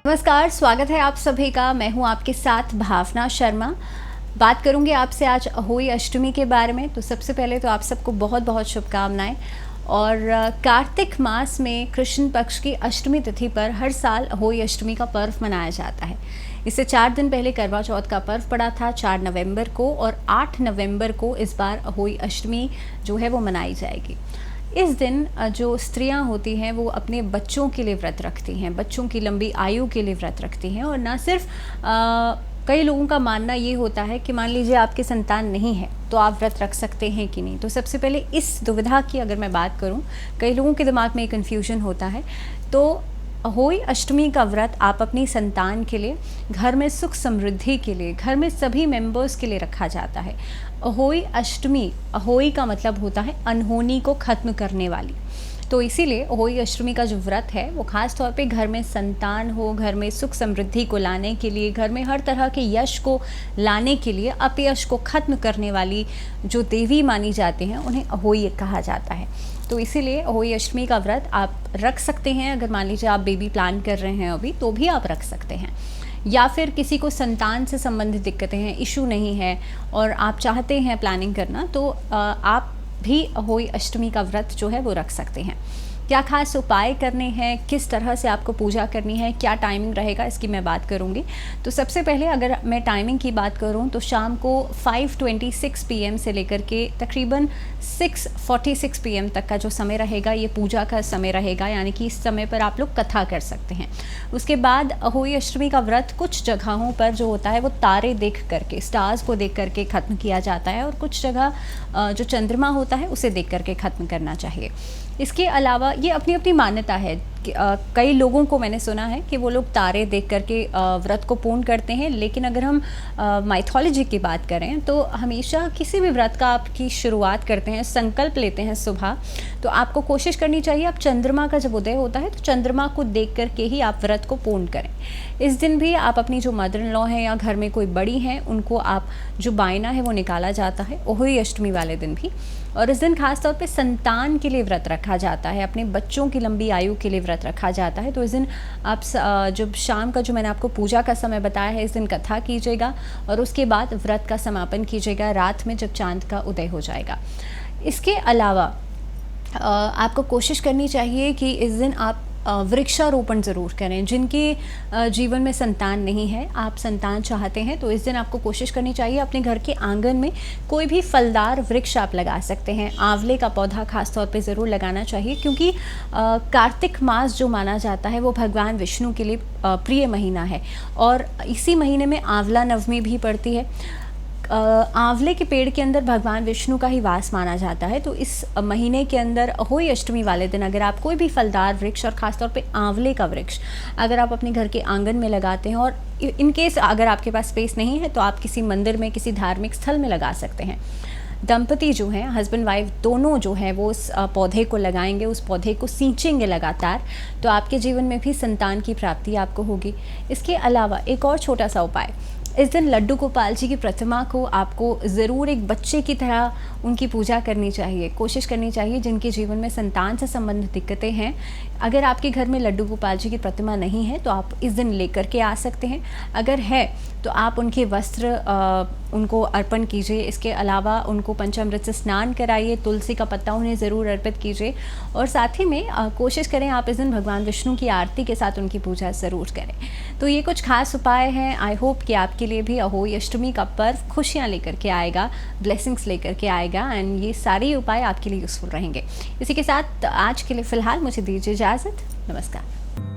नमस्कार, स्वागत है आप सभी का। मैं हूं आपके साथ भावना शर्मा। बात करूंगी आपसे आज अहोई अष्टमी के बारे में। तो सबसे पहले तो आप सबको बहुत बहुत शुभकामनाएं। और कार्तिक मास में कृष्ण पक्ष की अष्टमी तिथि पर हर साल अहोई अष्टमी का पर्व मनाया जाता है। इससे 4 दिन पहले करवा चौथ का पर्व पड़ा था 4 नवंबर को, और 8 नवंबर को इस बार अहोई अष्टमी जो है वो मनाई जाएगी। इस दिन जो स्त्रियां होती हैं वो अपने बच्चों के लिए व्रत रखती हैं, बच्चों की लंबी आयु के लिए व्रत रखती हैं। और ना सिर्फ कई लोगों का मानना ये होता है कि मान लीजिए आपकी संतान नहीं है तो आप व्रत रख सकते हैं कि नहीं। तो सबसे पहले इस दुविधा की अगर मैं बात करूं, कई लोगों के दिमाग में एक कन्फ्यूजन होता है। तो अहोई अष्टमी का व्रत आप अपनी संतान के लिए, घर में सुख समृद्धि के लिए, घर में सभी मेंबर्स के लिए रखा जाता है। अहोई अष्टमी, अहोई का मतलब होता है अनहोनी को खत्म करने वाली। तो इसीलिए अहोई अष्टमी का जो व्रत है वो खास तौर पे घर में संतान हो, घर में सुख समृद्धि को लाने के लिए, घर में हर तरह के यश को लाने के लिए, अपयश को खत्म करने वाली जो देवी मानी जाती हैं उन्हें अहोई कहा जाता है। तो इसीलिए अहोई अष्टमी का व्रत आप रख सकते हैं। अगर मान लीजिए आप बेबी प्लान कर रहे हैं अभी, तो भी आप रख सकते हैं। या फिर किसी को संतान से संबंधित दिक्कतें हैं, इशू नहीं है और आप चाहते हैं प्लानिंग करना, तो आप भी अहोई अष्टमी का व्रत जो है वो रख सकते हैं। क्या खास उपाय करने हैं, किस तरह से आपको पूजा करनी है, क्या टाइमिंग रहेगा, इसकी मैं बात करूंगी। तो सबसे पहले अगर मैं टाइमिंग की बात करूं तो शाम को 5:26 PM से लेकर के तकरीबन 6:46 PM तक का जो समय रहेगा ये पूजा का समय रहेगा, यानी कि इस समय पर आप लोग कथा कर सकते हैं। उसके बाद अहोई अष्टमी का व्रत कुछ जगहों पर जो होता है वो तारे देख करके, स्टार्स को देख करके ख़त्म किया जाता है, और कुछ जगह जो चंद्रमा होता है उसे देख करके ख़त्म करना चाहिए। इसके अलावा ये अपनी अपनी मान्यता है कि कई लोगों को मैंने सुना है कि वो लोग तारे देख करके व्रत को पूर्ण करते हैं। लेकिन अगर हम माइथोलॉजी की बात करें तो हमेशा किसी भी व्रत का आपकी शुरुआत करते हैं, संकल्प लेते हैं सुबह, तो आपको कोशिश करनी चाहिए आप चंद्रमा का जब उदय होता है तो चंद्रमा को देख करके ही आप व्रत को पूर्ण करें। इस दिन भी आप अपनी जो मदर इन लॉ हैं या घर में कोई बड़ी हैं उनको आप जो बायना है वो निकाला जाता है अहोई अष्टमी वाले दिन भी। और इस दिन खास तौर पे संतान के लिए व्रत रखा जाता है, अपने बच्चों की लंबी आयु के लिए व्रत रखा जाता है। तो इस दिन आप जब शाम का जो मैंने आपको पूजा का समय बताया है, इस दिन कथा कीजिएगा और उसके बाद व्रत का समापन कीजिएगा रात में जब चांद का उदय हो जाएगा। इसके अलावा आपको कोशिश करनी चाहिए कि इस दिन आप वृक्षारोपण ज़रूर करें। जिनके जीवन में संतान नहीं है, आप संतान चाहते हैं, तो इस दिन आपको कोशिश करनी चाहिए अपने घर के आंगन में कोई भी फलदार वृक्ष आप लगा सकते हैं। आंवले का पौधा खास तौर पे ज़रूर लगाना चाहिए, क्योंकि कार्तिक मास जो माना जाता है वो भगवान विष्णु के लिए प्रिय महीना है, और इसी महीने में आंवला नवमी भी पड़ती है। आंवले के पेड़ के अंदर भगवान विष्णु का ही वास माना जाता है। तो इस महीने के अंदर अहोई अष्टमी वाले दिन अगर आप कोई भी फलदार वृक्ष, और ख़ासतौर पे आंवले का वृक्ष अगर आप अपने घर के आंगन में लगाते हैं, और इन केस अगर आपके पास स्पेस नहीं है तो आप किसी मंदिर में, किसी धार्मिक स्थल में लगा सकते हैं। दंपति जो हैं, हस्बैंड वाइफ दोनों जो हैं, वो उस पौधे को लगाएंगे, उस पौधे को सींचेंगे लगातार, तो आपके जीवन में भी संतान की प्राप्ति आपको होगी। इसके अलावा एक और छोटा सा उपाय, इस दिन लड्डू गोपाल जी की प्रतिमा को आपको ज़रूर एक बच्चे की तरह उनकी पूजा करनी चाहिए। कोशिश करनी चाहिए जिनके जीवन में संतान से संबंधित दिक्कतें हैं, अगर आपके घर में लड्डू गोपाल जी की प्रतिमा नहीं है तो आप इस दिन लेकर के आ सकते हैं। अगर है तो आप उनके वस्त्र उनको अर्पण कीजिए। इसके अलावा उनको पंचामृत से स्नान कराइए, तुलसी का पत्ता उन्हें ज़रूर अर्पित कीजिए, और साथ ही में कोशिश करें आप इस दिन भगवान विष्णु की आरती के साथ उनकी पूजा ज़रूर करें। तो ये कुछ खास उपाय हैं। आई होप कि आपके लिए भी अहोई अष्टमी का पर्व खुशियाँ लेकर के आएगा, ब्लेसिंग्स लेकर के आएगा, एंड ये सारे उपाय आपके लिए यूज़फुल रहेंगे। इसी के साथ आज के लिए फ़िलहाल मुझे दीजिए इजाज़त। नमस्कार।